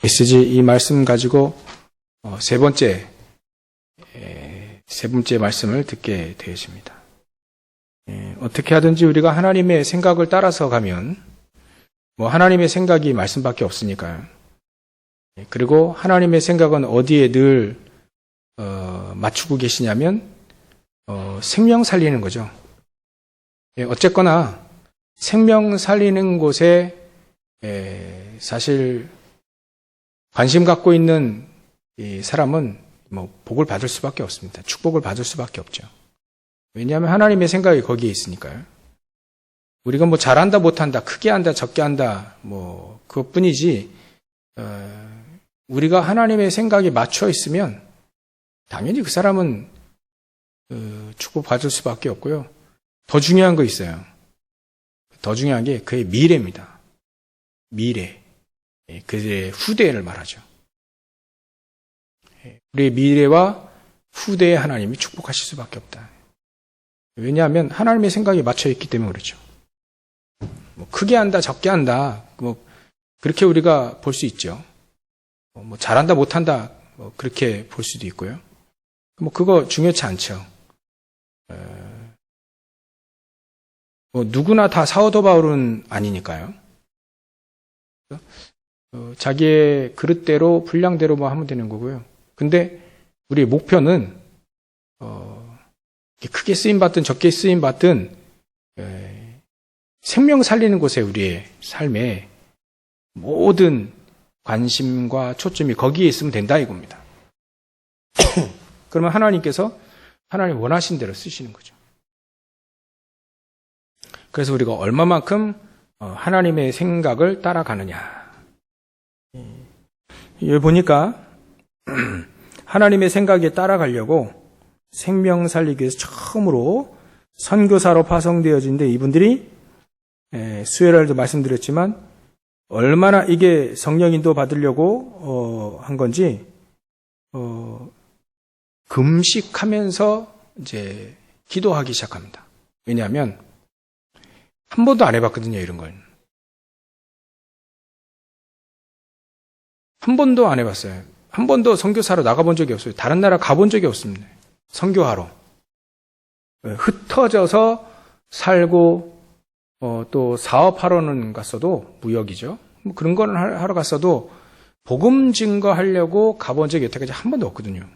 메시지 이 말씀 가지고 세 번째 말씀을 듣게 되었습니다. 어떻게 하든지 우리가 하나님의 생각을 따라서 가면 하나님의 생각이 말씀밖에 없으니까요. 그리고 하나님의 생각은 어디에 늘 맞추고 계시냐면 생명 살리는 거죠. 어쨌거나 생명 살리는 곳에 사실 관심 갖고 있는 이 사람은 복을 받을 수밖에 없습니다. 축복을 받을 수밖에 없죠. 왜냐하면 하나님의 생각이 거기에 있으니까요. 우리가 잘한다 못한다, 크게 한다 적게 한다 그것뿐이지 우리가 하나님의 생각에 맞춰 있으면 당연히 그 사람은 축복 받을 수밖에 없고요. 더 중요한 거 있어요. 더 중요한 게 그의 미래입니다. 미래. 그의 후대를 말하죠. 우리의 미래와 후대에 하나님이 축복하실 수밖에 없다. 왜냐하면 하나님의 생각에 맞춰 있기 때문에 그렇죠. 크게 한다, 적게 한다, 그렇게 우리가 볼 수 있죠. 잘한다, 못한다, 그렇게 볼 수도 있고요. 그거 중요치 않죠. 누구나 다 사오도 바울은 아니니까요. 자기의 그릇대로, 분량대로 하면 되는 거고요. 근데 우리의 목표는, 크게 쓰임받든 적게 쓰임받든, 생명 살리는 곳에 우리의 삶에 모든 관심과 초점이 거기에 있으면 된다 이겁니다. 그러면 하나님께서 하나님 원하신 대로 쓰시는 거죠. 그래서 우리가 얼마만큼 하나님의 생각을 따라가느냐. 여기 보니까 하나님의 생각에 따라가려고 생명 살리기 위해서 처음으로 선교사로 파송되어진데 이분들이 수요일에도 말씀드렸지만 얼마나 이게 성령 인도 받으려고 한 건지 금식하면서 이제 기도하기 시작합니다. 왜냐하면 한 번도 안 해봤거든요, 이런 걸. 한 번도 안 해봤어요. 한 번도 선교사로 나가본 적이 없어요. 다른 나라 가본 적이 없습니다. 선교하러. 흩어져서 살고 또 사업하러는 갔어도 무역이죠. 그런 거는 하러 갔어도 복음 증거하려고 가본 적이 여태까지 한 번도 없거든요.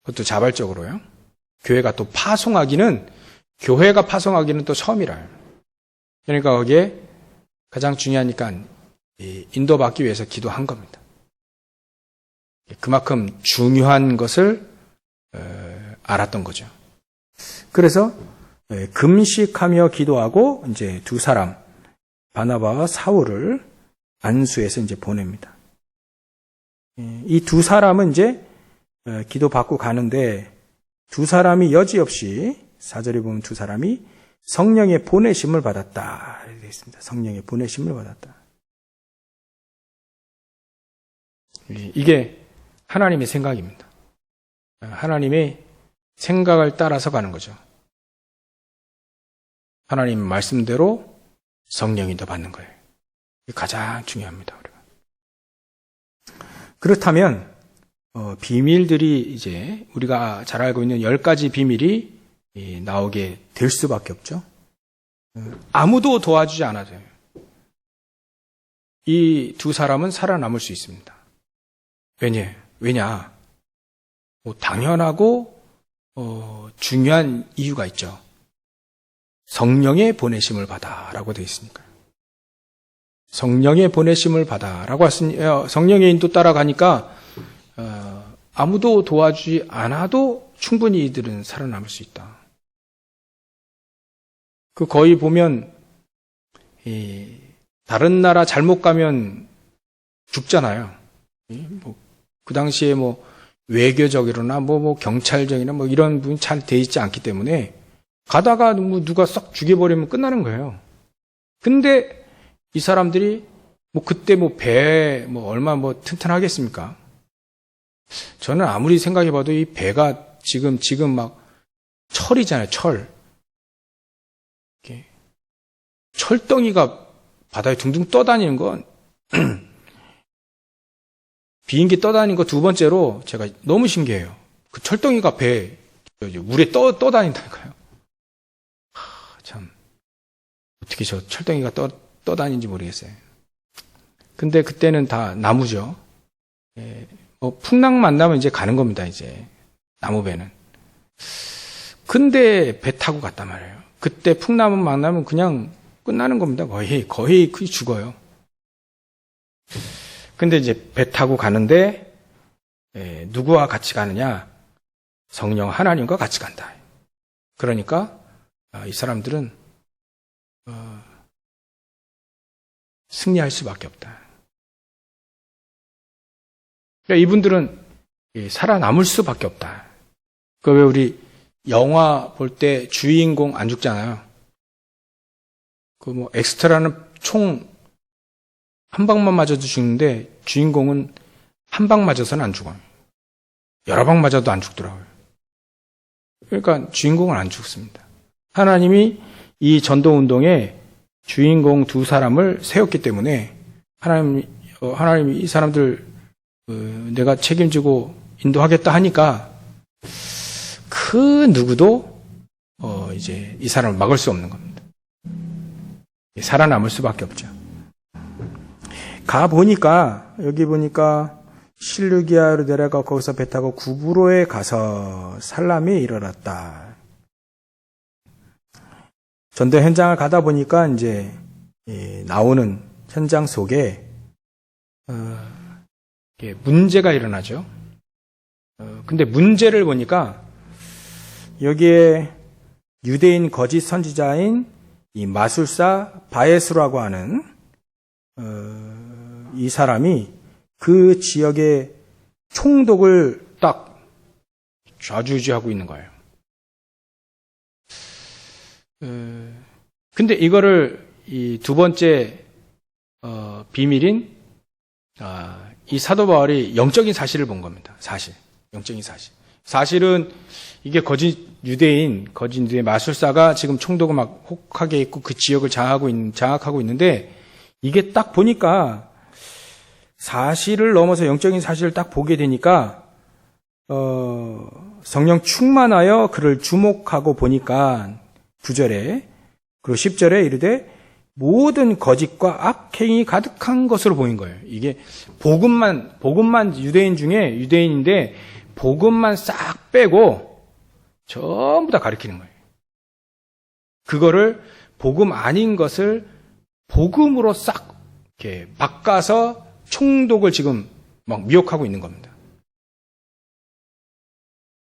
그것도 자발적으로요. 교회가 파송하기는 또 처음이라요. 그러니까 거기에 가장 중요하니까 인도받기 위해서 기도한 겁니다. 그만큼 중요한 것을 알았던 거죠. 그래서 금식하며 기도하고 이제 두 사람 바나바와 사울을 안수해서 이제 보냅니다. 이 두 사람은 이제 기도받고 가는데 두 사람이 여지없이 4절에 보면 두 사람이 성령의 보내심을 받았다 이렇게 되어 있습니다. 성령의 보내심을 받았다. 이게 하나님의 생각입니다. 하나님의 생각을 따라서 가는 거죠. 하나님 말씀대로 성령이 더 받는 거예요. 이게 가장 중요합니다. 우리가. 그렇다면 비밀들이 이제 우리가 잘 알고 있는 10가지 비밀이 나오게 될 수밖에 없죠. 아무도 도와주지 않아도 돼요. 이 두 사람은 살아남을 수 있습니다. 왜냐? 당연하고 중요한 이유가 있죠. 성령의 보내심을 받아라고 되어 있으니까요. 성령의 보내심을 받아라고 했으니 성령의 인도 따라가니까 아무도 도와주지 않아도 충분히 이들은 살아남을 수 있다. 거의 보면 다른 나라 잘못 가면 죽잖아요. 그 당시에 외교적이거나 경찰적이나 이런 부분이 잘 돼 있지 않기 때문에 가다가 누가 썩 죽여버리면 끝나는 거예요. 근데 이 사람들이 그때 배 얼마 튼튼하겠습니까? 저는 아무리 생각해봐도 이 배가 지금 철이잖아요, 철. 철덩이가 바다에 둥둥 떠다니는 건 비행기 떠다닌 거 두 번째로 제가 너무 신기해요. 그 철덩이가 배 물에 떠다닌다니까요. 참 어떻게 저 철덩이가 떠다니는지 모르겠어요. 근데 그때는 다 나무죠. 풍랑 만나면 이제 가는 겁니다. 이제 나무배는. 근데 배 타고 갔단 말이에요. 그때 풍랑 만나면 그냥 끝나는 겁니다. 거의 죽어요. 근데 이제 배 타고 가는데 누구와 같이 가느냐? 성령 하나님과 같이 간다. 그러니까 이 사람들은 승리할 수밖에 없다. 그러니까 이분들은 살아남을 수밖에 없다. 그 왜 우리 영화 볼 때 주인공 안 죽잖아요. 그 뭐 엑스트라는 총 한 방만 맞아도 죽는데 주인공은 한 방 맞아서는 안 죽어요. 여러 방 맞아도 안 죽더라고요. 그러니까 주인공은 안 죽습니다. 하나님이 이 전도운동에 주인공 두 사람을 세웠기 때문에 하나님이 이 사람들 내가 책임지고 인도하겠다 하니까 그 누구도 이제 이 사람을 막을 수 없는 겁니다. 살아남을 수밖에 없죠. 여기 보니까 실루기아로 내려가 거기서 배 타고 구브로에 가서 살람에 이르렀다. 전도 현장을 가다 보니까 이제 나오는 현장 속에 문제가 일어나죠. 근데 문제를 보니까 여기에 유대인 거짓 선지자인 이 마술사 바에스라고 하는 이 사람이 그 지역의 총독을 딱 좌지우지하고 있는 거예요. 근데 이거를 이 두 번째 비밀인 이 사도 바울이 영적인 사실을 본 겁니다. 영적인 사실. 사실은 이게 거짓 유대인 마술사가 지금 총독을 막 혹하게 있고 그 지역을 장악하고 있는데 이게 딱 보니까 사실을 넘어서 영적인 사실을 딱 보게 되니까 성령 충만하여 그를 주목하고 보니까 9절에 그리고 10절에 이르되 모든 거짓과 악행이 가득한 것으로 보인 거예요. 이게 복음만 유대인인데 복음만 싹 빼고 전부 다 가리키는 거예요. 그거를 복음 아닌 것을 복음으로 싹 이렇게 바꿔서 총독을 지금 막 미혹하고 있는 겁니다.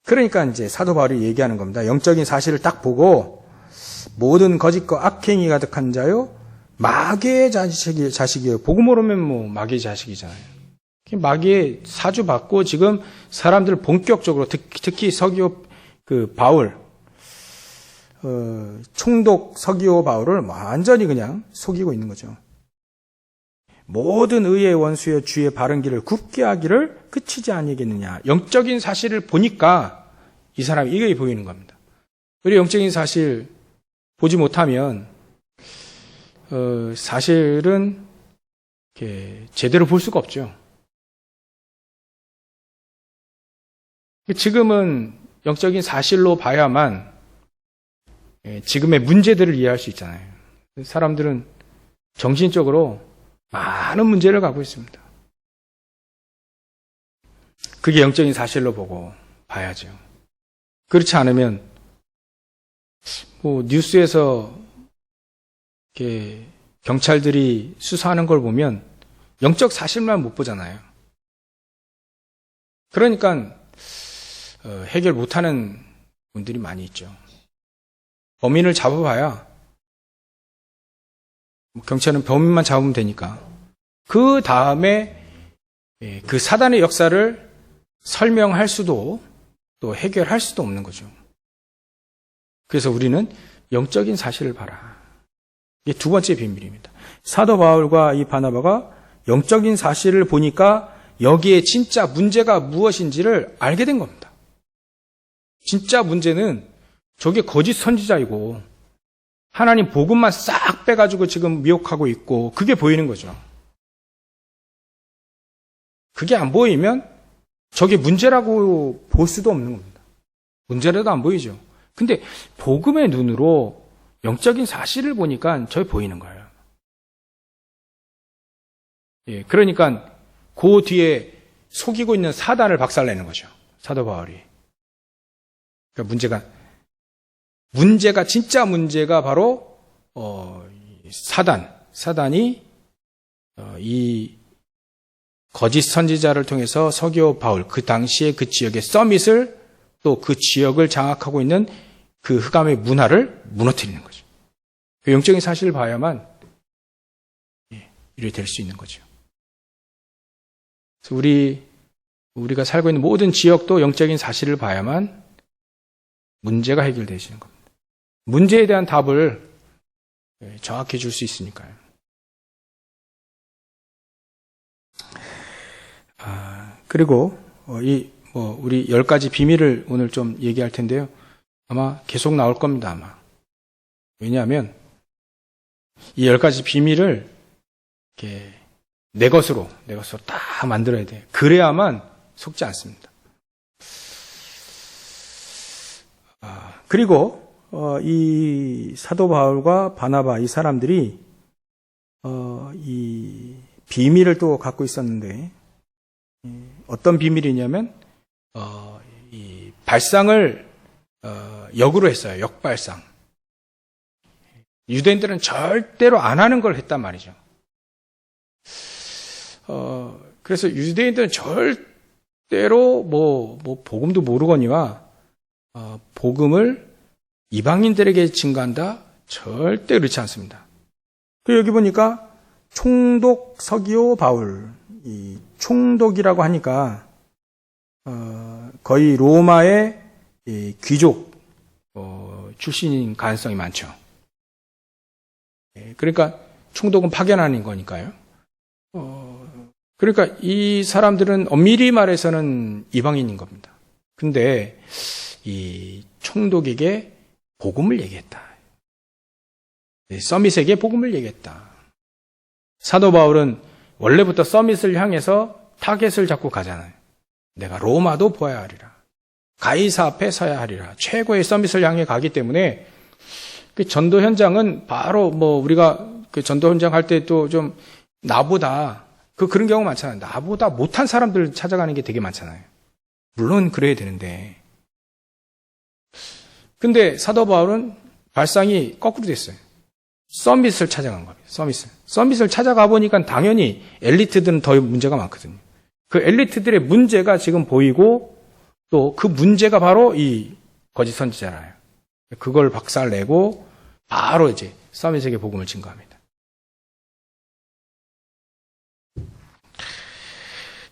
그러니까 이제 사도 바울이 얘기하는 겁니다. 영적인 사실을 딱 보고 모든 거짓과 악행이 가득한 자요 마귀의 자식이에요. 복음으로 오면 뭐 마귀의 자식이잖아요. 마귀의 사주받고 지금 사람들 본격적으로 특히 서기오 바울 총독 서기오 바울을 완전히 그냥 속이고 있는 거죠. 모든 의의 원수여 주의 바른 길을 굽게 하기를 그치지 아니겠느냐. 영적인 사실을 보니까 이 사람이 이게 보이는 겁니다. 우리 영적인 사실 보지 못하면 사실은 이렇게 제대로 볼 수가 없죠. 지금은 영적인 사실로 봐야만 지금의 문제들을 이해할 수 있잖아요. 사람들은 정신적으로 많은 문제를 갖고 있습니다. 그게 영적인 사실로 보고 봐야죠. 그렇지 않으면 뉴스에서 이렇게 경찰들이 수사하는 걸 보면 영적 사실만 못 보잖아요. 그러니까 해결 못하는 분들이 많이 있죠. 범인을 잡아봐야 경찰은 범인만 잡으면 되니까 그 다음에 그 사단의 역사를 설명할 수도 또 해결할 수도 없는 거죠. 그래서 우리는 영적인 사실을 봐라. 이게 두 번째 비밀입니다. 사도 바울과 이 바나바가 영적인 사실을 보니까 여기에 진짜 문제가 무엇인지를 알게 된 겁니다. 진짜 문제는 저게 거짓 선지자이고 하나님 복음만 싹 빼가지고 지금 미혹하고 있고 그게 보이는 거죠. 그게 안 보이면 저게 문제라고 볼 수도 없는 겁니다. 문제라도 안 보이죠. 근데 복음의 눈으로 영적인 사실을 보니까 저게 보이는 거예요. 예, 그러니까 그 뒤에 속이고 있는 사단을 박살내는 거죠. 사도 바울이. 그러니까 문제가 진짜 문제가 바로 사단이 이 거짓 선지자를 통해서 서기오 바울, 그 당시에 그 지역의 서밋을 또 그 지역을 장악하고 있는 그 흑암의 문화를 무너뜨리는 거죠. 그 영적인 사실을 봐야만 이렇게 될 수 있는 거죠. 그래서 우리가 살고 있는 모든 지역도 영적인 사실을 봐야만 문제가 해결되시는 겁니다. 문제에 대한 답을 정확히 줄 수 있으니까요. 그리고 우리 10가지 비밀을 오늘 좀 얘기할 텐데요. 아마 계속 나올 겁니다, 아마. 왜냐하면 이 10가지 비밀을 이렇게 내 것으로 다 만들어야 돼요. 그래야만 속지 않습니다. 그리고 이 사도 바울과 바나바 이 사람들이 이 비밀을 또 갖고 있었는데 어떤 비밀이냐면 이 발상을 역으로 했어요. 역발상. 유대인들은 절대로 안 하는 걸 했단 말이죠. 그래서 유대인들은 절대로 복음도 모르거니와 복음을 이방인들에게 증거한다? 절대 그렇지 않습니다. 여기 보니까 총독 서기오 바울, 이 총독이라고 하니까 거의 로마의 이 귀족 출신인 가능성이 많죠. 그러니까 총독은 파견하는 거니까요. 그러니까 이 사람들은 엄밀히 말해서는 이방인인 겁니다. 근데 이 총독에게 복음을 얘기했다. 서밋에게 복음을 얘기했다. 사도 바울은 원래부터 서밋을 향해서 타겟을 잡고 가잖아요. 내가 로마도 보아야 하리라. 가이사 앞에 서야 하리라. 최고의 서밋을 향해 가기 때문에 그 전도 현장은 바로 우리가 그 전도 현장 할 때 또 좀 나보다 그런 경우 많잖아요. 나보다 못한 사람들 찾아가는 게 되게 많잖아요. 물론 그래야 되는데. 근데 사도 바울은 발상이 거꾸로 됐어요. 서밋을 찾아간 겁니다. 서밋을 찾아가 보니까 당연히 엘리트들은 더 문제가 많거든요. 그 엘리트들의 문제가 지금 보이고 또 그 문제가 바로 이 거짓 선지자라요. 그걸 박살내고 바로 이제 서밋에게 복음을 증거합니다.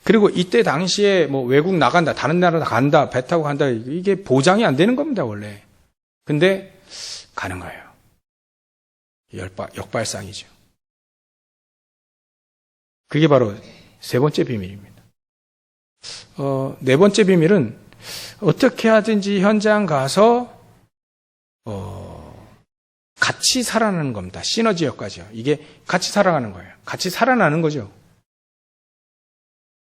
그리고 이때 당시에 외국 나간다, 다른 나라 간다, 배 타고 간다, 이게 보장이 안 되는 겁니다, 원래. 근데 가는 거예요. 역발상이죠. 그게 바로 세 번째 비밀입니다. 네 번째 비밀은 어떻게 하든지 현장 가서 같이 살아나는 겁니다. 시너지 역까지요. 이게 같이 살아가는 거예요. 같이 살아나는 거죠.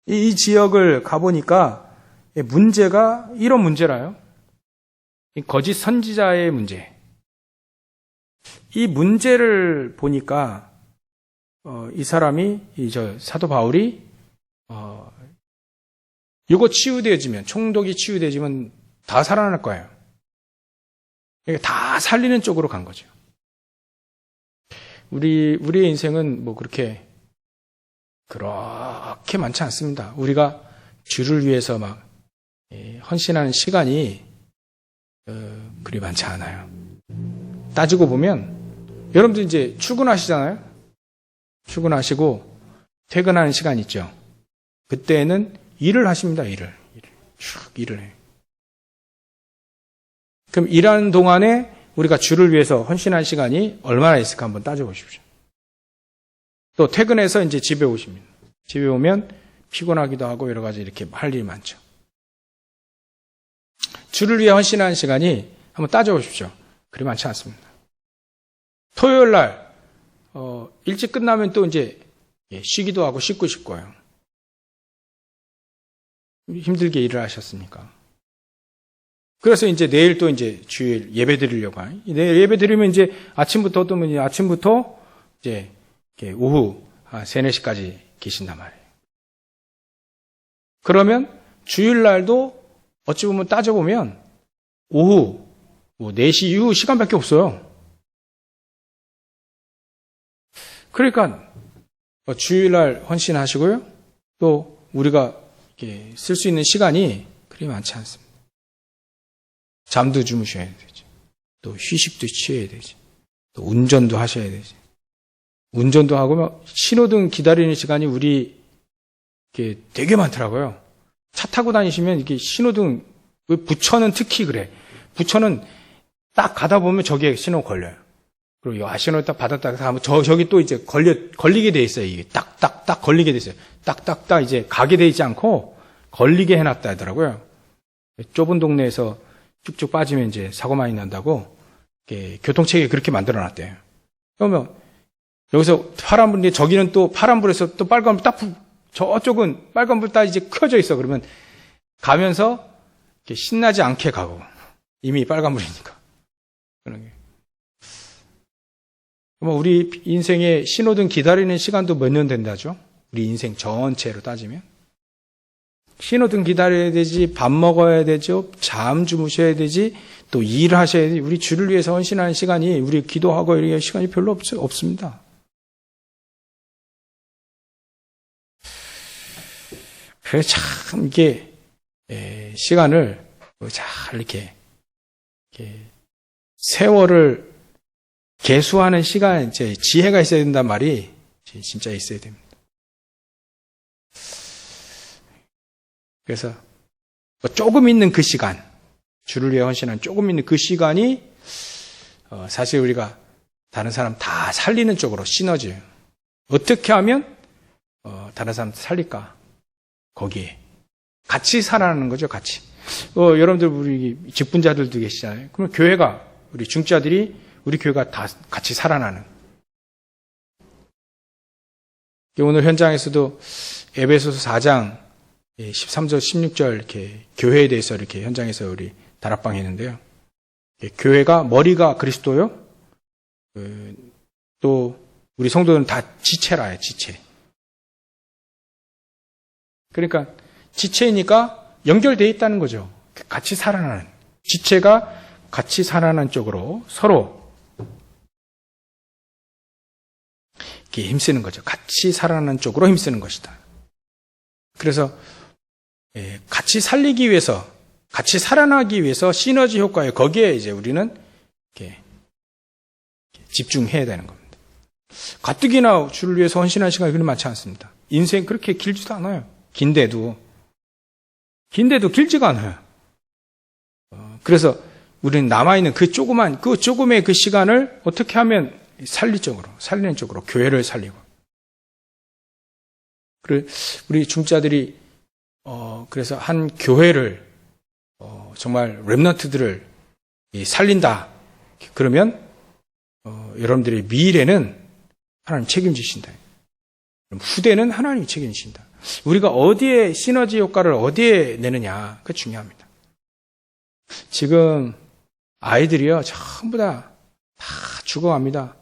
이 지역을 가보니까 문제가 이런 문제라요. 이 거짓 선지자의 문제. 이 문제를 보니까 이 사람이 사도 바울이 이거 치유되어지면, 총독이 치유되어지면 다 살아날 거예요. 그러니까 다 살리는 쪽으로 간 거죠. 우리의 인생은 그렇게 많지 않습니다. 우리가 주를 위해서 헌신하는 시간이 그리 많지 않아요. 따지고 보면 여러분들 이제 출근하시잖아요. 출근하시고 퇴근하는 시간 있죠. 그때는 일을 하십니다. 일을 해요. 그럼 일하는 동안에 우리가 주를 위해서 헌신한 시간이 얼마나 있을까 한번 따져보십시오. 또 퇴근해서 이제 집에 오십니다. 집에 오면 피곤하기도 하고 여러 가지 이렇게 할 일이 많죠. 주를 위해 헌신한 시간이 한번 따져보십시오. 그리 많지 않습니다. 토요일 날 일찍 끝나면 또 이제 쉬기도 하고 씻고 싶고요. 힘들게 일을 하셨습니까? 그래서 이제 내일 또 이제 주일 예배 드리려고 하니, 내일 예배 드리면 이제 아침부터 또 아침부터 이제 오후 한 3, 4시까지 계신단 말이에요. 그러면 주일날도 어찌 보면 따져보면 오후 4시 이후 시간밖에 없어요. 그러니까 주일날 헌신하시고요. 또 우리가 쓸 수 있는 시간이 그리 많지 않습니다. 잠도 주무셔야 되죠. 또 휴식도 취해야 되죠. 또 운전도 하셔야 되죠. 운전도 하고 신호등 기다리는 시간이 우리 되게 많더라고요. 차 타고 다니시면 이게 신호등, 부천은 특히 그래. 부천은 딱 가다 보면 저기에 신호 걸려요. 그리고 신호 딱 받았다가 하면 저기 또 이제 걸리게 돼 있어요. 이게 딱딱딱 걸리게 돼 있어요. 딱딱딱 이제 가게 돼 있지 않고 걸리게 해놨다 하더라고요. 좁은 동네에서 쭉쭉 빠지면 이제 사고 많이 난다고 교통체계 그렇게 만들어 놨대요. 그러면 여기서 파란불인데 저기는 또 파란불에서 또 빨간불 딱 저쪽은 빨간불 딱 이제 켜져 있어. 그러면 가면서 신나지 않게 가고 이미 빨간불이니까. 그런 게. 우리 인생의 신호등 기다리는 시간도 몇 년 된다죠? 우리 인생 전체로 따지면. 신호등 기다려야 되지, 밥 먹어야 되죠, 잠 주무셔야 되지, 또 일하셔야 되지. 우리 주를 위해서 헌신하는 시간이, 우리 기도하고 이런 시간이 별로 없습니다. 그래서 참 이게 시간을 잘 이렇게 세월을 계수하는 시간, 지혜가 있어야 된단 말이 진짜 있어야 됩니다. 그래서 조금 있는 그 시간, 주를 위해 헌신한 조금 있는 그 시간이 사실 우리가 다른 사람 다 살리는 쪽으로 시너지예요. 어떻게 하면 다른 사람 살릴까? 거기에 같이 살아가는 거죠, 같이. 여러분들 우리 직분자들도 계시잖아요. 그러면 교회가, 우리 중자들이 우리 교회가 다 같이 살아나는. 오늘 현장에서도 에베소서 4장 13절, 16절 이렇게 교회에 대해서 이렇게 현장에서 우리 다락방 했는데요. 교회가 머리가 그리스도요. 또 우리 성도들은 다 지체라요, 지체. 그러니까 지체이니까 연결되어 있다는 거죠. 같이 살아나는. 지체가 같이 살아나는 쪽으로 서로 이렇게 힘쓰는 거죠. 같이 살아나는 쪽으로 힘쓰는 것이다. 그래서 같이 살리기 위해서, 같이 살아나기 위해서 시너지 효과에 거기에 이제 우리는 이렇게 집중해야 되는 겁니다. 가뜩이나 주를 위해서 헌신할 시간이 그리 많지 않습니다. 인생 그렇게 길지도 않아요. 긴데도 길지가 않아요. 그래서 우리는 남아있는 그 조금의 그 시간을 어떻게 하면 살리는 쪽으로, 교회를 살리고. 우리 중자들이, 그래서 한 교회를, 정말 렘넌트들을 살린다. 그러면, 여러분들의 미래는 하나님 책임지신다. 후대는 하나님이 책임지신다. 우리가 어디에 시너지 효과를 어디에 내느냐, 그게 중요합니다. 지금 아이들이요, 전부 다 죽어갑니다.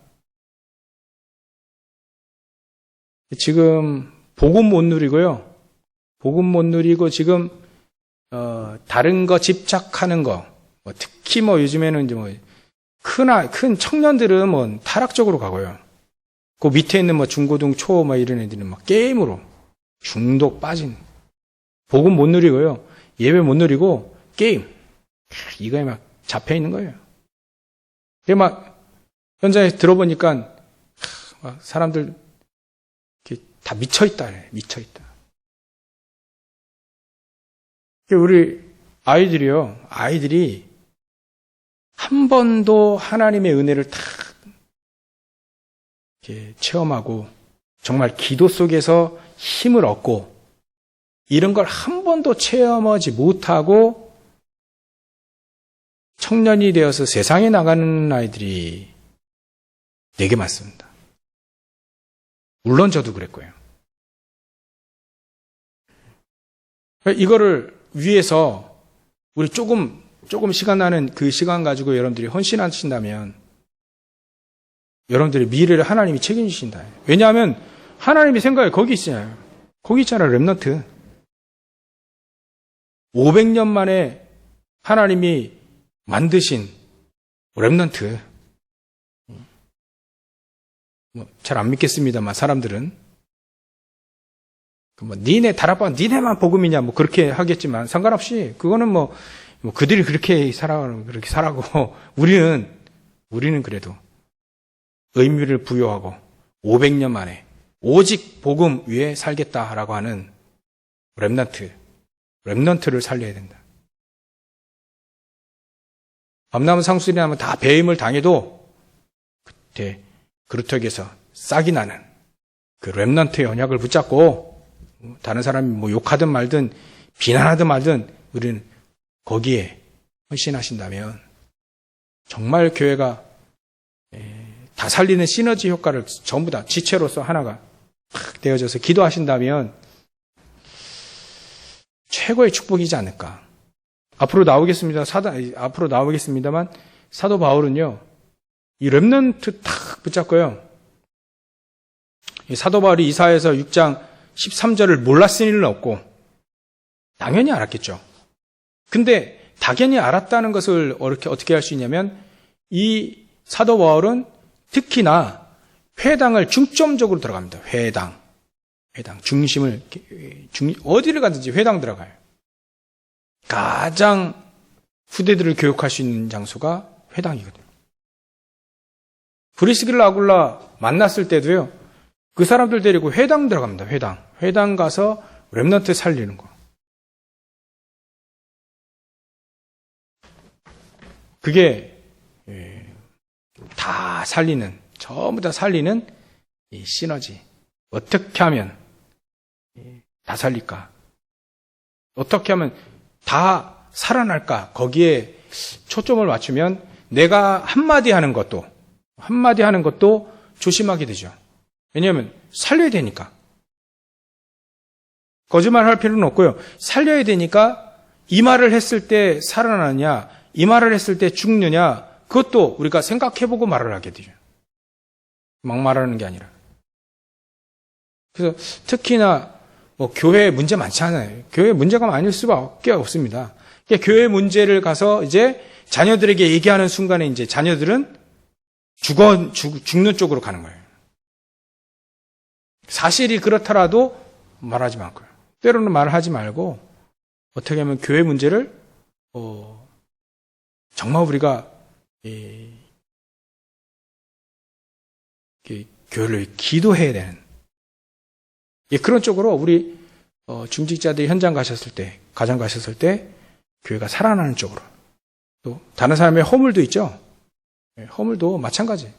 지금 복음 못 누리고요. 복음 못 누리고 지금 다른 거 집착하는 거, 특히 요즘에는 이제 큰 청년들은 타락적으로 가고요. 그 밑에 있는 중고등 초 이런 애들은 게임으로 중독 빠진. 복음 못 누리고요. 예배 못 누리고 게임. 이거에 잡혀 있는 거예요. 그게 현장에 들어보니까 사람들 다 미쳐있다. 미쳐있다. 우리 아이들이 한 번도 하나님의 은혜를 다 체험하고 정말 기도 속에서 힘을 얻고 이런 걸 한 번도 체험하지 못하고 청년이 되어서 세상에 나가는 아이들이 되게 많습니다. 물론 저도 그랬고요. 이거를 위해서 우리 조금 시간 나는 그 시간 가지고 여러분들이 헌신하신다면 여러분들의 미래를 하나님이 책임지신다. 왜냐하면 하나님의 생각이 거기 있잖아요. 거기 있잖아요. 렘넌트. 500년 만에 하나님이 만드신 렘넌트. 잘 안 믿겠습니다만 사람들은 니네 다락방 니네만 복음이냐 그렇게 하겠지만 상관없이 그거는 그들이 그렇게 살아가고 우리는 그래도 의미를 부여하고 500년 만에 오직 복음 위에 살겠다라고 하는 렘넌트를 살려야 된다. 밤나무 상수리 하면 다 배임을 당해도 그때 그루터기에서 싹이 나는 그 렘넌트의 언약을 붙잡고 다른 사람이 욕하든 말든 비난하든 말든 우리는 거기에 헌신하신다면 정말 교회가 다 살리는 시너지 효과를 전부 다 지체로서 하나가 탁 되어져서 기도하신다면 최고의 축복이지 않을까. 앞으로 나오겠습니다만 사도 바울은요, 이 렘넌트 탁 붙잡고요. 이 사도 바울이 이사야서 6장 13절을 몰랐을 일은 없고 당연히 알았겠죠. 근데 당연히 알았다는 것을 어떻게 할 수 있냐면 이 사도 바울은 특히나 회당을 중점적으로 들어갑니다. 회당 중심을 어디를 가든지 회당 들어가요. 가장 후대들을 교육할 수 있는 장소가 회당이거든요. 브리스길라 아굴라 만났을 때도요. 그 사람들 데리고 회당 들어갑니다. 회당 가서 렘넌트 살리는 거. 그게 다 살리는, 전부 다 살리는 이 시너지. 어떻게 하면 다 살릴까? 어떻게 하면 다 살아날까? 거기에 초점을 맞추면 내가 한마디 하는 것도 조심하게 되죠. 왜냐하면 살려야 되니까. 거짓말 할 필요는 없고요. 살려야 되니까 이 말을 했을 때 살아나느냐, 이 말을 했을 때 죽느냐, 그것도 우리가 생각해보고 말을 하게 되죠. 막 말하는 게 아니라. 그래서 특히나 교회 문제 많지 않아요. 교회 문제가 많을 수밖에 없습니다. 그러니까 교회 문제를 가서 이제 자녀들에게 얘기하는 순간에 이제 자녀들은 죽는 쪽으로 가는 거예요. 사실이 그렇더라도 말하지 말고요. 때로는 말하지 말고 어떻게 하면 교회 문제를 정말 우리가 교회를 기도해야 되는 그런 쪽으로 우리 중직자들이 현장 가셨을 때, 가정 가셨을 때 교회가 살아나는 쪽으로 또 다른 사람의 허물도 있죠. 허물도 마찬가지.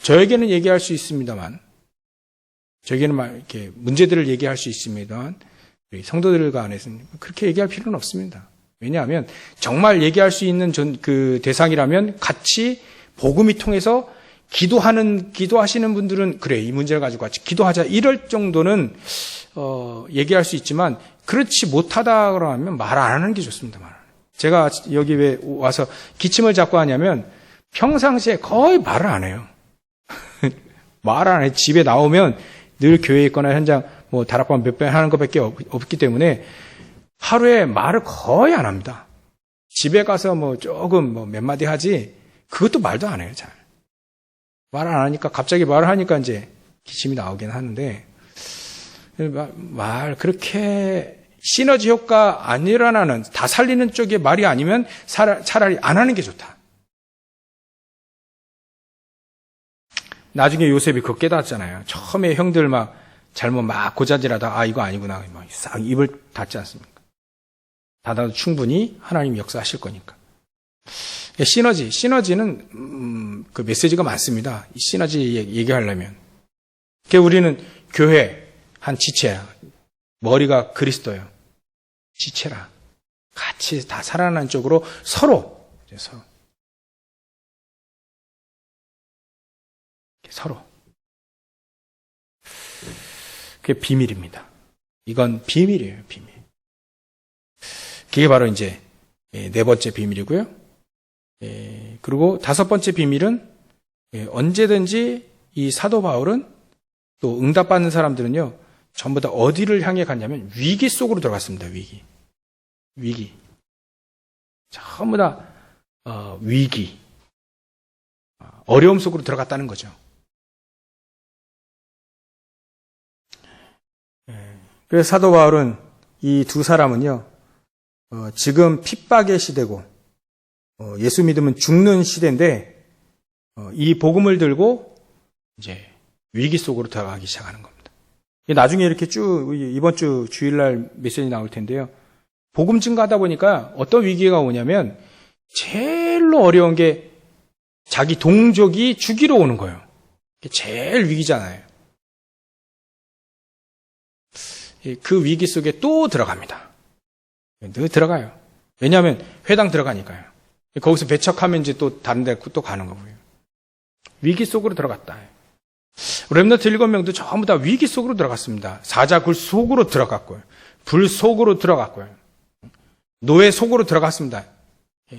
저에게는 얘기할 수 있습니다만, 저에게는 이렇게 문제들을 얘기할 수 있습니다만, 우리 성도들 간에서는 그렇게 얘기할 필요는 없습니다. 왜냐하면 정말 얘기할 수 있는 그 대상이라면 같이 복음이 통해서 기도하시는 분들은 그래 이 문제를 가지고 같이 기도하자 이럴 정도는 얘기할 수 있지만 그렇지 못하다 그러면 말 안 하는 게 좋습니다. 제가 여기 왜 와서 기침을 자꾸 하냐면 평상시에 거의 말을 안 해요. 말 안 해요. 집에 나오면 늘 교회에 있거나 현장 다락방 몇 번 하는 것밖에 없기 때문에 하루에 말을 거의 안 합니다. 집에 가서 조금 몇 마디 하지 그것도 말도 안 해요. 잘. 말 안 하니까 갑자기 말을 하니까 이제 기침이 나오긴 하는데 말 그렇게 시너지 효과 안 일어나는 다 살리는 쪽의 말이 아니면 차라리 안 하는 게 좋다. 나중에 요셉이 그거 깨닫잖아요. 처음에 형들 잘못 고자질하다 이거 아니구나 싹 입을 닫지 않습니까? 닫아도 충분히 하나님 역사하실 거니까. 시너지는 그 메시지가 많습니다. 이 시너지 얘기하려면. 우리는 교회 한 지체야. 머리가 그리스도예요. 지체라. 같이 다 살아나는 쪽으로 서로. 그게 비밀입니다. 이건 비밀이에요, 비밀. 그게 바로 이제 네 번째 비밀이고요. 그리고 다섯 번째 비밀은 언제든지 이 사도 바울은 또 응답받는 사람들은요, 전부 다 어디를 향해 갔냐면 위기 속으로 들어갔습니다. 위기. 전부 다 위기, 어려움 속으로 들어갔다는 거죠. 그래서 사도 바울은 이 두 사람은요, 지금 핍박의 시대고 예수 믿으면 죽는 시대인데 이 복음을 들고 이제 위기 속으로 들어가기 시작하는 겁니다. 나중에 이렇게 쭉 이번 주 주일날 메시지 나올 텐데요. 복음 증가하다 보니까 어떤 위기가 오냐면 제일로 어려운 게 자기 동족이 죽이러 오는 거예요. 그게 제일 위기잖아요. 그 위기 속에 또 들어갑니다. 늘 들어가요. 왜냐하면 회당 들어가니까요. 거기서 배척하면 이제 또 다른 데 또 가는 거고요. 위기 속으로 들어갔다. 렘넌트 7명도 전부 다 위기 속으로 들어갔습니다. 사자굴 속으로 들어갔고요. 불 속으로 들어갔고요. 노예 속으로 들어갔습니다.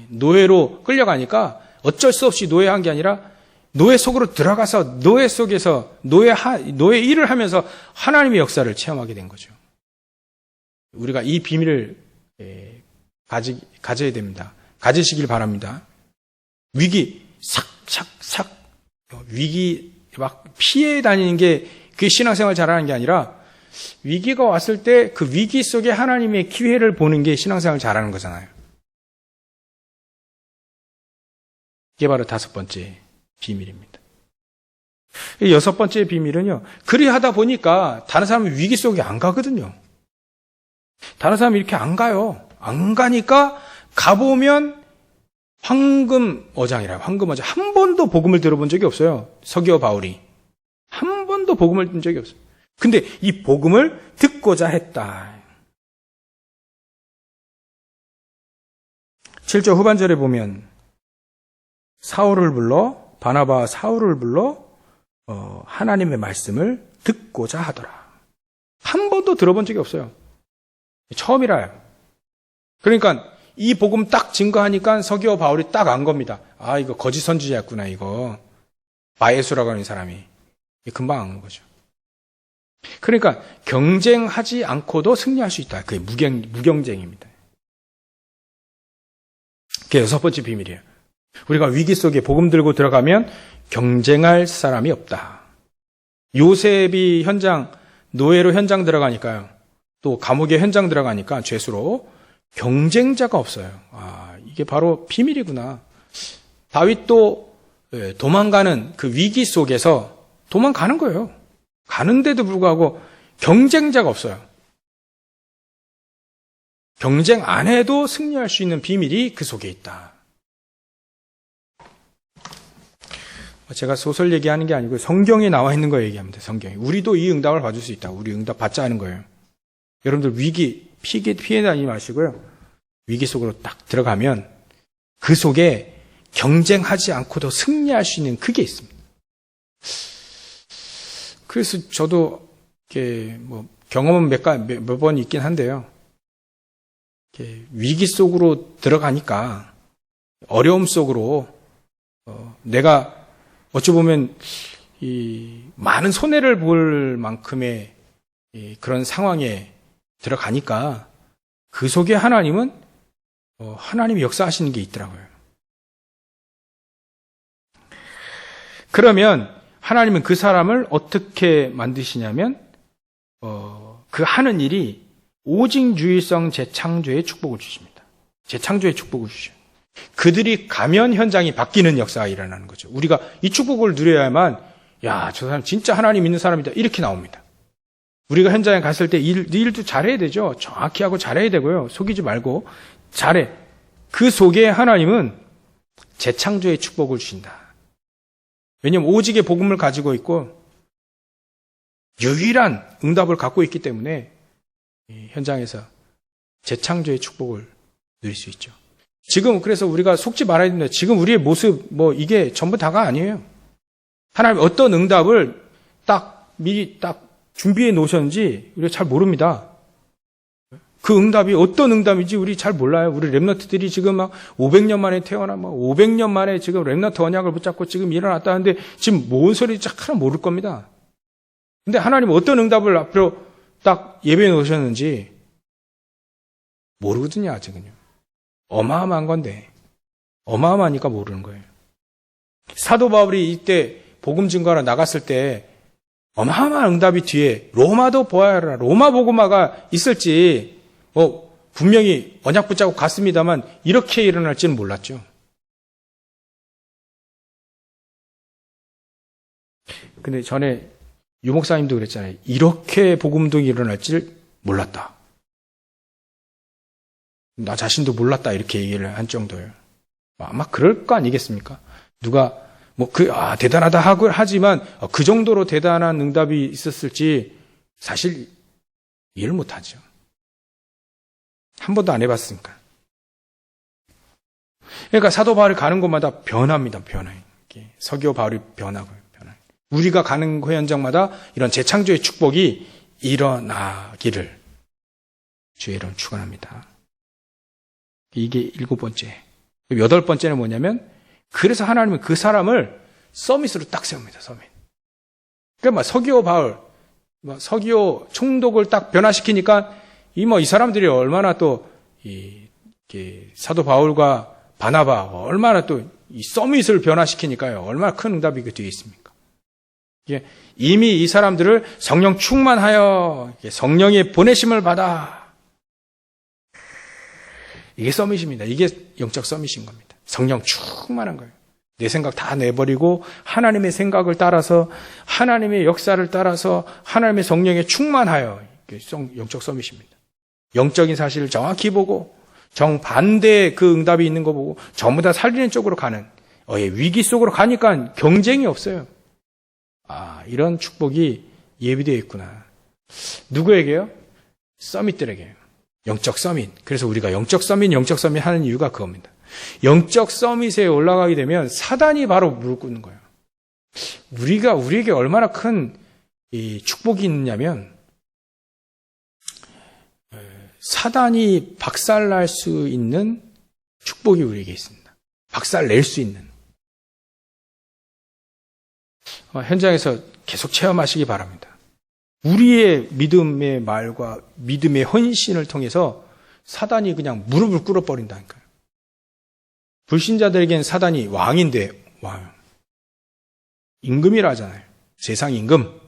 노예로 끌려가니까 어쩔 수 없이 노예한 게 아니라 노예 속으로 들어가서 노예 속에서 노예 일을 하면서 하나님의 역사를 체험하게 된 거죠. 우리가 이 비밀을 가져야 됩니다. 가지시길 바랍니다. 위기 삭 위기 막 피해 다니는 게 그게 신앙생활 잘하는 게 아니라 위기가 왔을 때 그 위기 속에 하나님의 기회를 보는 게 신앙생활 잘하는 거잖아요. 이게 바로 다섯 번째 비밀입니다. 여섯 번째 비밀은요, 그리 하다 보니까 다른 사람은 위기 속에 안 가거든요. 다른 사람이 이렇게 안 가요. 안 가니까 가보면 황금어장이라 황금어장. 한 번도 복음을 들어본 적이 없어요. 서기오 바울이. 한 번도 복음을 듣는 적이 없어요. 근데 이 복음을 듣고자 했다. 7절 후반절에 보면 사울을 불러, 바나바와 사울을 불러 하나님의 말씀을 듣고자 하더라. 한 번도 들어본 적이 없어요. 처음이라요. 그러니까 이 복음 딱 증거하니까 서기오 바울이 딱 안 겁니다. 아, 이거 거짓 선지자였구나, 이거. 바예수라고 하는 사람이. 금방 안 거죠. 그러니까 경쟁하지 않고도 승리할 수 있다. 그게 무경쟁입니다. 그게 여섯 번째 비밀이에요. 우리가 위기 속에 복음 들고 들어가면 경쟁할 사람이 없다. 요셉이 노예로 현장 들어가니까요. 또 감옥에 현장 들어가니까 죄수로 경쟁자가 없어요. 아, 이게 바로 비밀이구나. 다윗도 도망가는 그 위기 속에서 도망가는 거예요. 가는데도 불구하고 경쟁자가 없어요. 경쟁 안 해도 승리할 수 있는 비밀이 그 속에 있다. 제가 소설 얘기하는 게 아니고 성경에 나와 있는 거 얘기합니다. 성경에. 우리도 이 응답을 받을 수 있다. 우리 응답 받자 하는 거예요. 여러분들 위기 피해 다니지 마시고요. 위기 속으로 딱 들어가면 그 속에 경쟁하지 않고도 승리할 수 있는 그게 있습니다. 그래서 저도 이렇게 경험은 몇 번 있긴 한데요. 위기 속으로 들어가니까 어려움 속으로 내가 어찌 보면 이 많은 손해를 볼 만큼의 그런 상황에 들어가니까 그 속에 하나님은 하나님이 역사하시는 게 있더라고요. 그러면 하나님은 그 사람을 어떻게 만드시냐면 그 하는 일이 오직 유일성 재창조의 축복을 주십니다. 재창조의 축복을 주셔요. 그들이 가면 현장이 바뀌는 역사가 일어나는 거죠. 우리가 이 축복을 누려야만 야, 저 사람 진짜 하나님 믿는 사람이다 이렇게 나옵니다. 우리가 현장에 갔을 때 일도 잘해야 되죠. 정확히 하고 잘해야 되고요. 속이지 말고 잘해. 그 속에 하나님은 재창조의 축복을 주신다. 왜냐하면 오직의 복음을 가지고 있고 유일한 응답을 갖고 있기 때문에 현장에서 재창조의 축복을 누릴 수 있죠. 지금 그래서 우리가 속지 말아야 됩니다. 지금 우리의 모습 이게 전부 다가 아니에요. 하나님 어떤 응답을 미리 준비해 놓으셨는지 우리가 잘 모릅니다. 그 응답이 어떤 응답인지 우리 잘 몰라요. 우리 렘넌트들이 지금 막 500년 만에 태어나, 막 500년 만에 지금 렘넌트 언약을 붙잡고 지금 일어났다는데 지금 뭔 소리인지 하나 모를 겁니다. 근데 하나님 어떤 응답을 앞으로 딱 예배해 놓으셨는지 모르거든요, 아직은요. 어마어마한 건데. 어마어마하니까 모르는 거예요. 사도 바울이 이때 복음 증거하러 나갔을 때 어마어마한 응답이 뒤에 로마도 보아야 하라. 로마 복음화가 있을지 분명히 언약 붙잡고 갔습니다만 이렇게 일어날지는 몰랐죠. 근데 전에 유 목사님도 그랬잖아요. 이렇게 복음동이 일어날 줄 몰랐다. 나 자신도 몰랐다 이렇게 얘기를 한 정도예요. 아마 그럴 거 아니겠습니까? 누가 대단하다 하고 하지만 그 정도로 대단한 응답이 있었을지 사실 이해를 못하죠. 한 번도 안 해봤으니까. 그러니까 사도 바울이 가는 곳마다 변합니다. 변화요. 서기오 바울이 변하고요. 변화요. 우리가 가는 현장마다 이런 재창조의 축복이 일어나기를 주의 이름 축원합니다. 이게 7번째. 8번째는 뭐냐면 그래서 하나님은 그 사람을 서밋으로 딱 세웁니다. 서밋. 그러니까 서기오 바울, 서기오 총독을 딱 변화시키니까 이 사람들이 얼마나 또 사도 바울과 바나바 얼마나 또 이 서밋을 변화시키니까요. 얼마나 큰 응답이 그 뒤에 있습니까? 이미 이 사람들을 성령 충만하여 성령의 보내심을 받아. 이게 서밋입니다. 이게 영적 서밋인 겁니다. 성령 충만한 거예요. 내 생각 다 내버리고 하나님의 생각을 따라서 하나님의 역사를 따라서 하나님의 성령에 충만하여 영적 서밋입니다. 영적인 사실을 정확히 보고 정반대의 그 응답이 있는 거 보고 전부 다 살리는 쪽으로 가는 위기 속으로 가니까 경쟁이 없어요. 이런 축복이 예비되어 있구나. 누구에게요? 서밋들에게요. 영적 서밋. 그래서 우리가 영적 서밋 하는 이유가 그겁니다. 영적 서밋에 올라가게 되면 사단이 바로 무릎 꿇는 거예요. 우리에게 얼마나 큰 이 축복이 있느냐면 사단이 박살날 수 있는 축복이 우리에게 있습니다. 박살낼 수 있는. 현장에서 계속 체험하시기 바랍니다. 우리의 믿음의 말과 믿음의 헌신을 통해서 사단이 그냥 무릎을 꿇어버린다니까요. 불신자들에겐 사단이 왕인데, 임금이라 하잖아요. 세상 임금.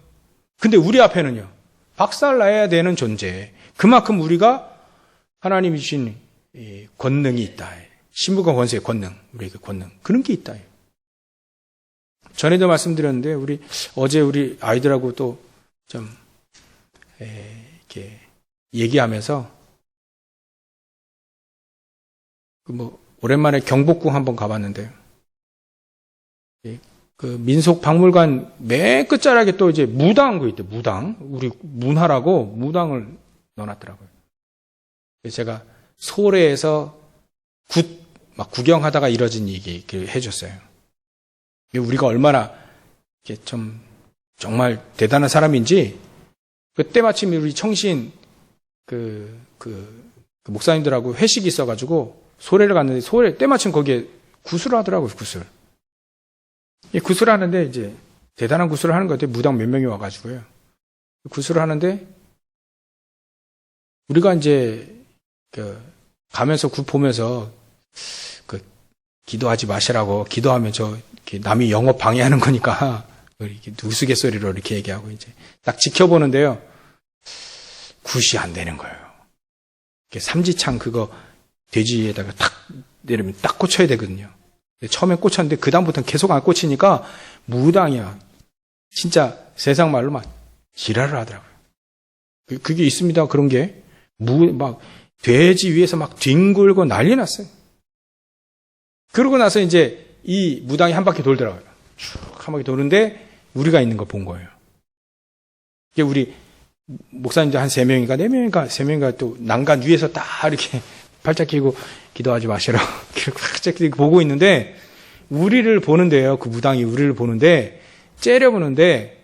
근데 우리 앞에는요, 박살나야 되는 존재. 그만큼 우리가 하나님이 주신 권능이 있다. 신부가 권세의 권능, 우리에게 권능. 그런 게 있다. 전에도 말씀드렸는데, 어제 우리 아이들하고 또 좀, 이렇게 얘기하면서, 오랜만에 경복궁 한번 가봤는데요. 그 민속박물관 맨 끝자락에 또 이제 무당 그 있대요. 무당. 우리 문화라고 무당을 넣어놨더라고요. 제가 소래에서 막 구경하다가 이뤄진 얘기 해줬어요. 우리가 얼마나 이렇게 좀 정말 대단한 사람인지 그때 마침 우리 청신 그 목사님들하고 회식이 있어가지고 소래를 갔는데 때마침 거기에 구슬을 하더라고요. 구슬을 하는데 이제 대단한 구슬을 하는 것 같아요. 무당 몇 명이 와가지고요. 구슬을 하는데 우리가 이제 가면서 굿 보면서 기도하지 마시라고 기도하면 남이 영업 방해하는 거니까 이렇게 우스갯소리로 이렇게 얘기하고 이제 딱 지켜보는데요. 굿이 안 되는 거예요. 삼지창 그거 돼지에다가 탁 내리면 딱 꽂혀야 되거든요. 처음에 꽂혔는데 그 다음부터는 계속 안 꽂히니까 무당이야. 진짜 세상 말로 막 지랄을 하더라고요. 그게 있습니다. 그런 게 막 돼지 위에서 막 뒹굴고 난리 났어요. 그러고 나서 이제 이 무당이 한 바퀴 돌더라고요. 쭉 한 바퀴 도는데 우리가 있는 거 본 거예요. 이게 우리 목사님들 한 3명인가 4명인가 또 난간 위에서 딱 이렇게 팔짝 끼고 기도하지 마시라고 팔짝 끼고 보고 있는데 우리를 보는데요. 그 무당이 우리를 보는데 째려보는데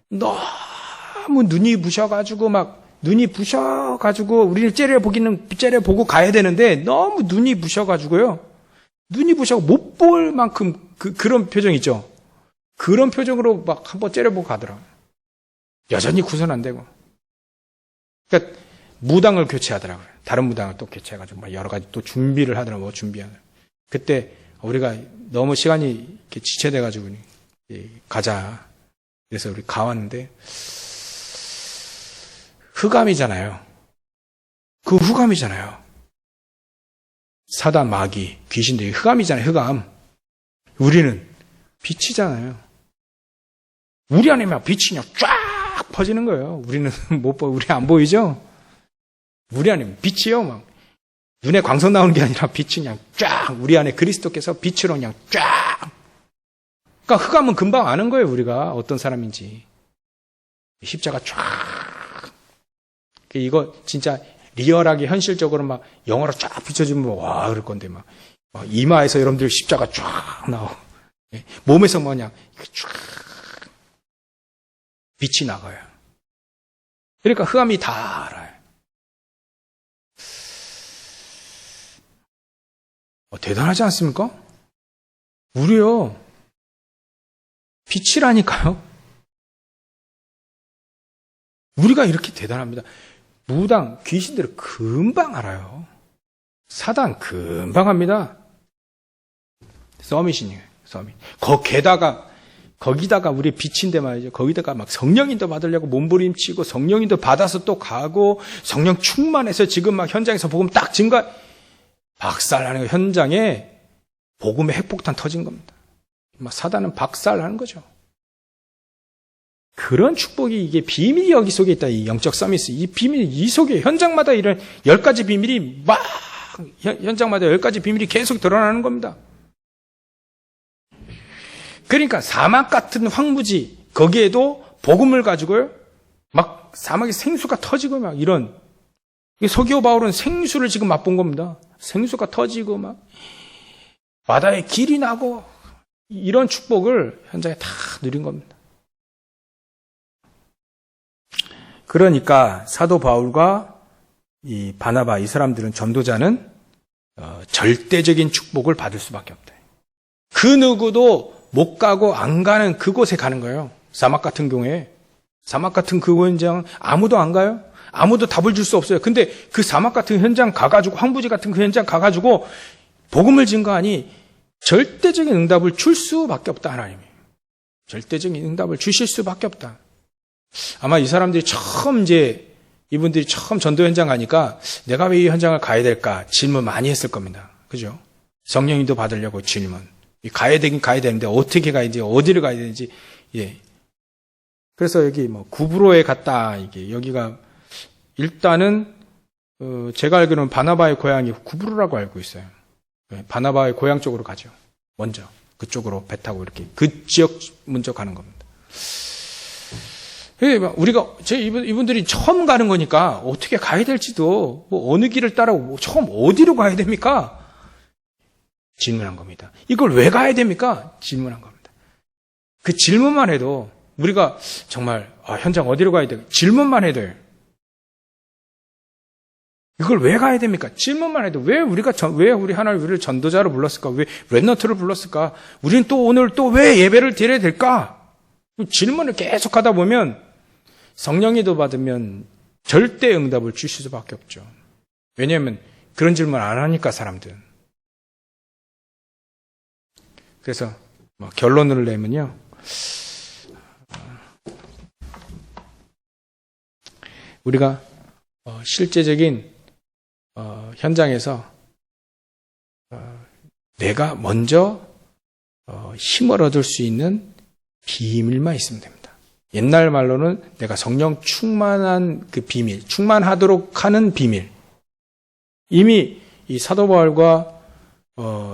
너무 눈이 부셔가지고 막 눈이 부셔가지고 우리를 째려보고 가야 되는데 너무 눈이 부셔가지고요. 눈이 부셔서 못 볼 만큼 그런 표정 있죠. 그런 표정으로 막 한번 째려보고 가더라고요. 여전히 구선 안 되고. 그러니까 무당을 교체하더라고요. 다른 무당을 또 교체해가지고 막 여러 가지 또 준비를 하더라고요. 준비하는. 그때 우리가 너무 시간이 이렇게 지체돼가지고 가자. 그래서 우리 가왔는데 흑암이잖아요. 그 흑암이잖아요. 사단, 마귀, 귀신들이 흑암이잖아요. 흑암. 우리는 빛이잖아요. 우리 안에 막 빛이 그냥 쫙 퍼지는 거예요. 우리는 못 보, 우리 안 보이죠? 우리 안에 빛이요. 막 눈에 광선 나오는 게 아니라 빛이 그냥 쫙 우리 안에 그리스도께서 빛으로 그냥 쫙. 그러니까 흑암은 금방 아는 거예요. 우리가 어떤 사람인지. 십자가 쫙. 이거 진짜 리얼하게 현실적으로 막 영어로 쫙 비춰주면 와 그럴 건데 막 이마에서 여러분들 십자가 쫙 나오고 몸에서 뭐냐 쫙 빛이 나가요. 그러니까 흑암이 다 알아요. 대단하지 않습니까? 우리요 빛이라니까요. 우리가 이렇게 대단합니다. 무당, 귀신들은 금방 알아요. 사단 금방 합니다. 서밋이에요. 서밋. 거기다가 우리 빛인데 말이죠. 거기다가 막 성령인도 받으려고 몸부림치고 성령인도 받아서 또 가고 성령 충만해서 지금 막 현장에서 복음 딱 증거 박살나는 거 현장에 복음의 핵폭탄 터진 겁니다. 막 사단은 박살나는 거죠. 그런 축복이 이게 비밀이 여기 속에 있다. 이 영적 서밋. 이 비밀이 이 속에 현장마다 이런 10가지 비밀이 막 현장마다 10가지 비밀이 계속 드러나는 겁니다. 그러니까 사막 같은 황무지 거기에도 복음을 가지고요. 막 사막에 생수가 터지고 막 이런 서기오 바울은 생수를 지금 맛본 겁니다. 생수가 터지고 막 바다에 길이 나고 이런 축복을 현장에 다 누린 겁니다. 그러니까 사도 바울과 이 바나바 이 사람들은 전도자는 절대적인 축복을 받을 수밖에 없다. 그 누구도 못 가고 안 가는 그곳에 가는 거예요. 사막 같은 경우에 사막 같은 그 현장 아무도 안 가요. 아무도 답을 줄 수 없어요. 근데 그 사막 같은 현장 가가지고 황부지 같은 그 현장 가가지고 복음을 증거하니 절대적인 응답을 줄 수밖에 없다 하나님이. 절대적인 응답을 주실 수밖에 없다. 아마 이 사람들이 이분들이 처음 전도 현장 가니까 내가 왜 이 현장을 가야 될까 질문 많이 했을 겁니다. 그죠? 성령님도 받으려고 질문. 가야 되긴 가야 되는데 어떻게 가야 되는지 어디를 가야 되는지. 예. 그래서 여기 뭐 구브로에 갔다. 이게 여기가 일단은 제가 알기로는 바나바의 고향이 구브로라고 알고 있어요. 바나바의 고향 쪽으로 가죠. 먼저 그쪽으로 배 타고 이렇게 그 지역 먼저 가는 겁니다. 우리가 이분들이 처음 가는 거니까 어떻게 가야 될지도 뭐 어느 길을 따라 처음 어디로 가야 됩니까? 질문한 겁니다. 이걸 왜 가야 됩니까? 질문한 겁니다. 그 질문만 해도 우리가 정말 현장 어디로 가야 돼? 질문만 해도 이걸 왜 가야 됩니까? 질문만 해도 왜 우리 하나님 우리를 전도자로 불렀을까? 왜 렘넌트를 불렀을까? 우리는 또 오늘 또 왜 예배를 드려야 될까? 질문을 계속 하다 보면 성령이도 받으면 절대 응답을 주실 수밖에 없죠. 왜냐하면 그런 질문 안 하니까 사람들은. 그래서 결론을 내면요. 우리가 실제적인 현장에서 내가 먼저 힘을 얻을 수 있는 비밀만 있으면 됩니다. 옛날 말로는 내가 성령 충만한 그 비밀, 충만하도록 하는 비밀. 이미 이 사도 바울과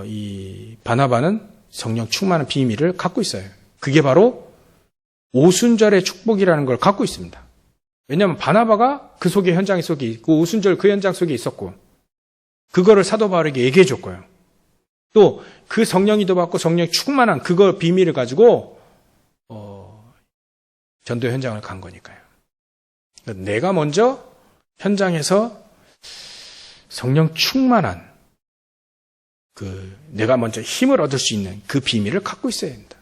이 바나바는 성령 충만한 비밀을 갖고 있어요. 그게 바로 오순절의 축복이라는 걸 갖고 있습니다. 왜냐하면 바나바가 그 속에 현장 속에 있고 오순절 그 현장 속에 있었고 그거를 사도 바울에게 얘기해 줬고요. 또 그 성령이도 받고 성령 충만한 그거 비밀을 가지고 전도 현장을 간 거니까요. 내가 먼저 현장에서 성령 충만한 내가 먼저 힘을 얻을 수 있는 그 비밀을 갖고 있어야 된다.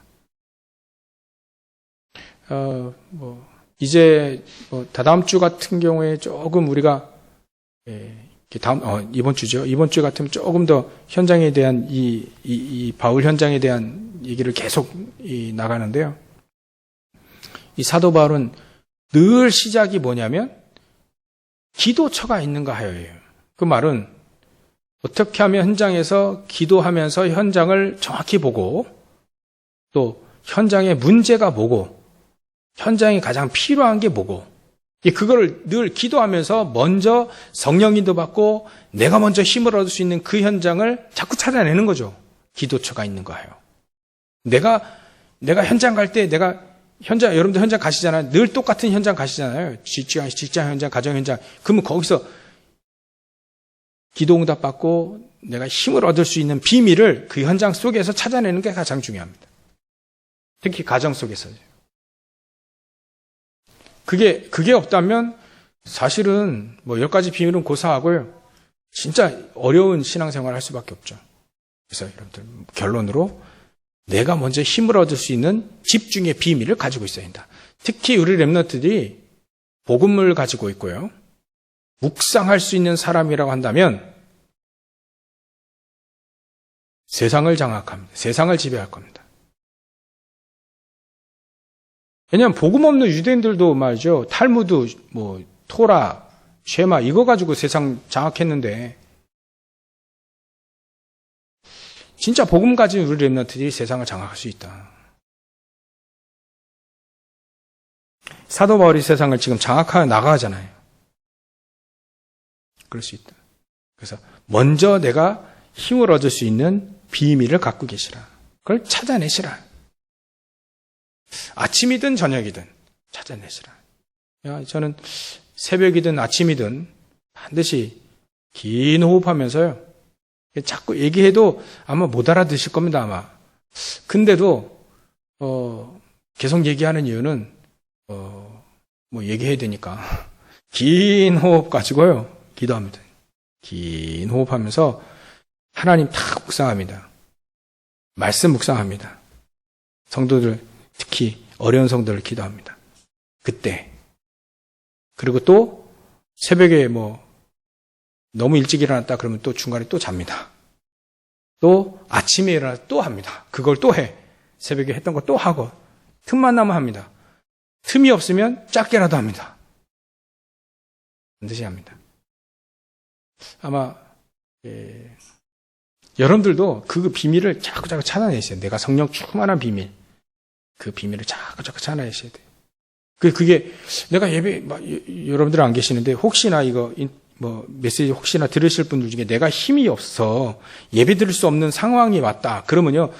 이제 다다음 주 같은 경우에 조금 우리가 이번 주죠. 이번 주 같으면 조금 더 현장에 대한 이 바울 현장에 대한 얘기를 계속 나가는데요. 이 사도 바울은 늘 시작이 뭐냐면 기도처가 있는가 하여예요. 그 말은 어떻게 하면 현장에서 기도하면서 현장을 정확히 보고 또 현장의 문제가 뭐고 현장이 가장 필요한 게 뭐고 그거를 늘 기도하면서 먼저 성령 인도 받고 내가 먼저 힘을 얻을 수 있는 그 현장을 자꾸 찾아내는 거죠. 기도처가 있는가 하여. 내가 현장 갈 때 여러분들 현장 가시잖아요. 늘 똑같은 현장 가시잖아요. 직장 현장, 가정 현장. 그러면 거기서 기도 응답 받고 내가 힘을 얻을 수 있는 비밀을 그 현장 속에서 찾아내는 게 가장 중요합니다. 특히 가정 속에서요. 그게 없다면 사실은 10가지 비밀은 고사하고요. 진짜 어려운 신앙생활을 할 수밖에 없죠. 그래서 여러분들 결론으로 내가 먼저 힘을 얻을 수 있는 집중의 비밀을 가지고 있어야 한다. 특히 우리 렘넌트들이 복음을 가지고 있고요. 묵상할 수 있는 사람이라고 한다면 세상을 장악합니다. 세상을 지배할 겁니다. 왜냐하면 복음 없는 유대인들도 말이죠. 탈무드, 토라, 쉐마 이거 가지고 세상 장악했는데 진짜 복음 가진 우리 렘넌트들이 세상을 장악할 수 있다. 사도 바울이 세상을 지금 장악하여 나가잖아요. 그럴 수 있다. 그래서 먼저 내가 힘을 얻을 수 있는 비밀을 갖고 계시라. 그걸 찾아내시라. 아침이든 저녁이든 찾아내시라. 저는 새벽이든 아침이든 반드시 긴 호흡하면서요. 자꾸 얘기해도 아마 못 알아듣실 겁니다, 아마. 근데도, 계속 얘기하는 이유는, 얘기해야 되니까. 긴 호흡 가지고요. 기도합니다. 긴 호흡하면서 하나님 탁 묵상합니다. 말씀 묵상합니다. 성도들, 특히 어려운 성도를 기도합니다. 그때. 그리고 또 새벽에 너무 일찍 일어났다 그러면 또 중간에 또 잡니다. 또 아침에 일어나서 또 합니다. 그걸 또 해. 새벽에 했던 거 또 하고. 틈만 나면 합니다. 틈이 없으면 짧게라도 합니다. 반드시 합니다. 아마 여러분들도 그 비밀을 자꾸 찾아내셔야 돼요. 내가 성령 충만한 비밀. 그 비밀을 자꾸 찾아내셔야 돼요. 그게 내가 여러분들 안 계시는데 혹시나 이거 메시지 혹시나 들으실 분들 중에 내가 힘이 없어 예배 드릴 수 없는 상황이 왔다. 그러면요.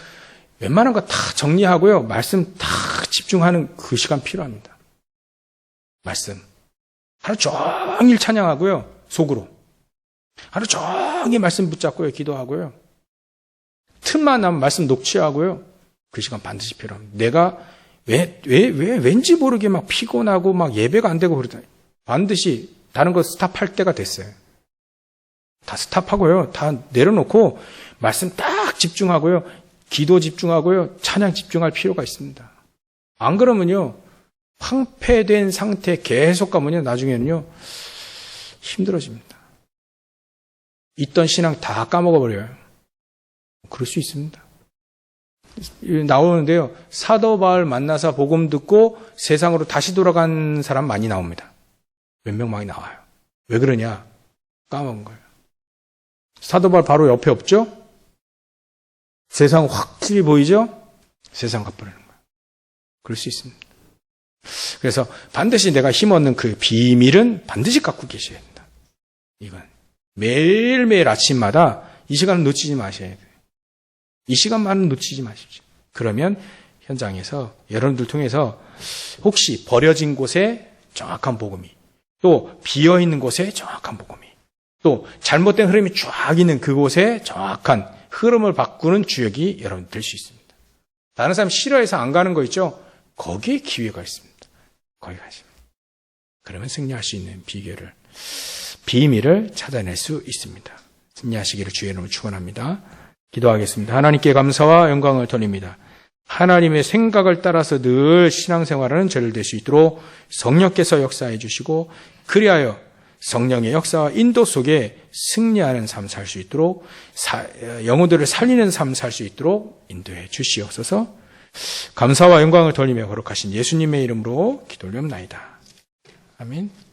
웬만한 거 다 정리하고요. 말씀 다 집중하는 그 시간 필요합니다. 말씀. 하루 종일 찬양하고요. 속으로. 하루 종일 말씀 붙잡고요. 기도하고요. 틈만 나면 말씀 녹취하고요. 그 시간 반드시 필요합니다. 내가 왠지 모르게 막 피곤하고 막 예배가 안 되고 그러다. 반드시 다른 거 스탑할 때가 됐어요. 다 스탑하고요. 다 내려놓고 말씀 딱 집중하고요. 기도 집중하고요. 찬양 집중할 필요가 있습니다. 안 그러면요. 황폐된 상태 계속 가면요. 나중에는요. 힘들어집니다. 있던 신앙 다 까먹어버려요. 그럴 수 있습니다. 나오는데요. 사도 바울 만나서 복음 듣고 세상으로 다시 돌아간 사람 많이 나옵니다. 몇 명 많이 나와요. 왜 그러냐? 까먹은 거예요. 사도 바울 바로 옆에 없죠? 세상 확실히 보이죠? 세상 가버리는 거예요. 그럴 수 있습니다. 그래서 반드시 내가 힘 얻는 그 비밀은 반드시 갖고 계셔야 된다. 이건 매일매일 아침마다 이 시간을 놓치지 마셔야 돼요. 이 시간만은 놓치지 마십시오. 그러면 현장에서 여러분들 통해서 혹시 버려진 곳에 정확한 복음이 또 비어있는 곳에 정확한 복음이 또 잘못된 흐름이 쫙 있는 그곳에 정확한 흐름을 바꾸는 주역이 여러분 될 수 있습니다. 다른 사람 싫어해서 안 가는 거 있죠? 거기에 기회가 있습니다. 거기 가시면. 그러면 승리할 수 있는 비결을 비밀을 찾아낼 수 있습니다. 승리하시기를 주의 이름으로 축원합니다. 기도하겠습니다. 하나님께 감사와 영광을 돌립니다. 하나님의 생각을 따라서 늘 신앙생활하는 저를 될 수 있도록 성령께서 역사해 주시고 그리하여 성령의 역사와 인도 속에 승리하는 삶 살 수 있도록 영혼들을 살리는 삶 살 수 있도록 인도해 주시옵소서. 감사와 영광을 돌리며 거룩하신 예수님의 이름으로 기도 올려옵나이다. 아멘.